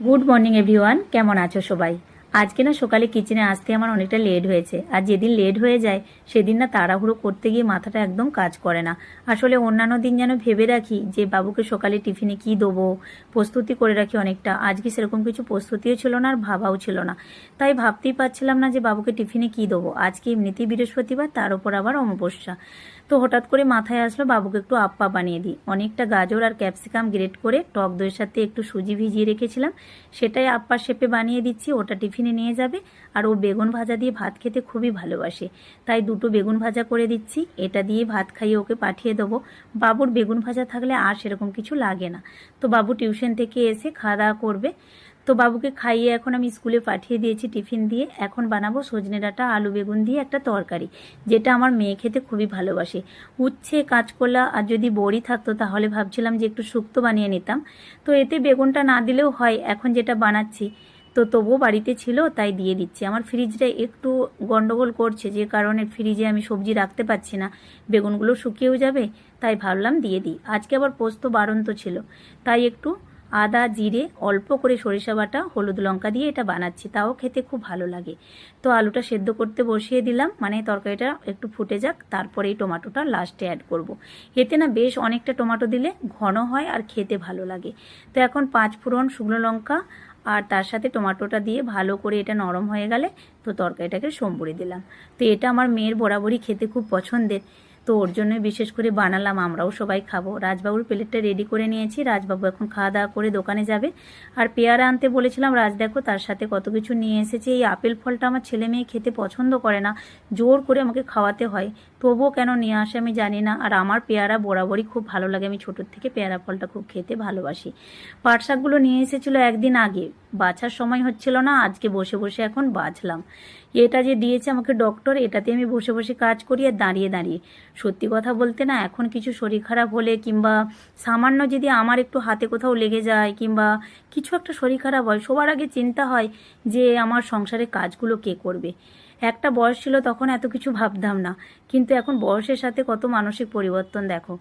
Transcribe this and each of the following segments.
Good morning everyone, কেমন আছো সবাই? আজকে না সকালে কিচেনে আসতে আমার অনেকটা লেট হয়েছে। আর যেদিন লেট হয়ে যায় সেদিন না তাড়াহুড়ো করতে গিয়ে মাথাটা একদম কাজ করে না। আসলে অন্যান্য দিন যেন ভেবে রাখি যে বাবুকে সকালে টিফিনে কি দেবো, প্রস্তুতি করে রাখি অনেকটা। আজকে সেরকম কিছু প্রস্তুতিও ছিল না আর ভাবাও ছিল না, তাই ভাবতেই পারছিলাম না যে বাবুকে টিফিনে কি দেবো। আজকে এমনিতেই বৃহস্পতিবার, তার উপর আবার অমাবস্যা। তো হঠাৎ করে মাথায় আসলো বাবুকে একটু আপ্পা বানিয়ে দিই। অনেকটা গাজর আর ক্যাপসিকাম গ্রেট করে টক দইয়ের সাথে একটু সুজি ভিজিয়ে রেখেছিলাম, সেটাই আপ্পার শেপে বানিয়ে দিচ্ছি। ওটা টিফিনে নিয়ে যাবে। আর ও বেগুন ভাজা দিয়ে ভাত খেতে খুবই ভালোবাসে, তাই দুটো বেগুন ভাজা করে দিচ্ছি। এটা দিয়ে ভাত খাইয়ে ওকে পাঠিয়ে দেবো। বাবুর বেগুন ভাজা থাকলে আর সেরকম কিছু লাগে না। তো বাবু টিউশন থেকে এসে খাওয়া দাওয়া করবে। তো বাবুকে খাইয়ে এখন আমি স্কুলে পাঠিয়ে দিয়েছি টিফিন দিয়ে। এখন বানাবো সজনে ডাঁটা আলু বেগুন দিয়ে একটা তরকারি, যেটা আমার মেয়ে খেতে খুবই ভালোবাসে। উচ্ছে, কাঁচকলা আর যদি বড়ি থাকতো তাহলে ভাবছিলাম যে একটু শুক্তো বানিয়ে নিতাম। তো এতে বেগুনটা না দিলেও হয় এখন যেটা বানাচ্ছি। তো তবুও বাড়িতে ছিল তাই দিয়ে দিচ্ছি। আমার ফ্রিজটা একটু গন্ডগোল করছে, যে কারণে ফ্রিজে আমি সবজি রাখতে পারছি না, বেগুনগুলো শুকিয়েও যাবে। তাই ভাবলাম দিয়ে দিই। আজকে আবার পোস্ত বারন্ত ছিল, তাই একটু আদা জিরে অল্প করে সরিষা বাটা হলুদ লঙ্কা দিয়ে এটা বানাচ্ছি, তাও খেতে খুব ভালো লাগে। তো আলুটা সেদ্ধ করতে বসিয়ে দিলাম, মানে তরকারিটা একটু ফুটে যাক, তারপরে এই টমেটোটা লাস্টে অ্যাড করব। এতে না বেশ অনেকটা টমেটো দিলে ঘন হয় আর খেতে ভালো লাগে। তো এখন 5 ফোড়ন, শুকনো লঙ্কা আর তার সাথে টমেটোটা দিয়ে ভালো করে এটা নরম হয়ে গেলে তো তরকারিটাকে সম্বরে দিলাম। তো এটা আমার মেয়ের বরাবরই খেতে খুব পছন্দের, তো ওর জন্যই বিশেষ করে বানালাম। আমরাও সবাই খাবো। রাজবাবুর প্লেটটা রেডি করে নিয়েছি। রাজবাবু এখন খাওয়া দাওয়া করে দোকানে যাবে। আর পেয়ারা আনতে বলেছিলাম, রাজ দেখো তার সাথে কত কিছু নিয়ে এসেছে। এই আপেল ফলটা আমার ছেলে মেয়ে খেতে পছন্দ করে না, জোর করে আমাকে খাওয়াতে হয়, তবুও কেন নিয়ে আসে আমি জানি না। আর আমার পেয়ারা বরাবরই খুব ভালো লাগে, আমি ছোটোর থেকে পেয়ারা ফলটা খুব খেতে ভালোবাসি। পাট শাকগুলো নিয়ে এসেছিলো একদিন আগে, বাছার সময় হচ্ছিল না, আজকে বসে বসে এখন বাছলাম। এটা যে দিয়েছে আমাকে ডক্টর, এটাতে আমি বসে বসে কাজ করি আর দাঁড়িয়ে দাঁড়িয়ে। সত্যি কথা বলতে না, এখন কিছু শরীর খারাপ হলে কিংবা সামান্য যদি আমার একটু হাতে কোথাও লেগে যায় কিংবা কিছু একটা শরীর খারাপ হয়, সবার আগে চিন্তা হয় যে আমার সংসারের কাজগুলো কে করবে। একটা বয়স ছিল তখন এত কিছু ভাবতাম না, কিন্তু এখন বয়সের সাথে কত মানসিক পরিবর্তন দেখো।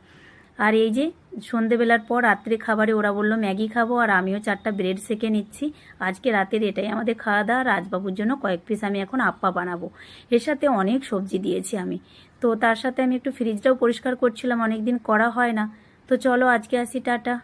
আর এই যে সন্ধেবেলার পর রাত্রে খাবারে ওরা বললো ম্যাগি খাবো, আর আমিও 4টা ব্রেড সেকে নিচ্ছি। আজকে রাতের এটাই আমাদের খাওয়া দাওয়া। রাজবাবুর জন্য কয়েক পিস আমি এখন আপ্পা বানাবো। এর সাথে অনেক সবজি দিয়েছি আমি। তো তার সাথে আমি একটু ফ্রিজটাও পরিষ্কার করছিলাম, অনেক দিন করা হয় না। তো চলো আজকে আসি, টাটা।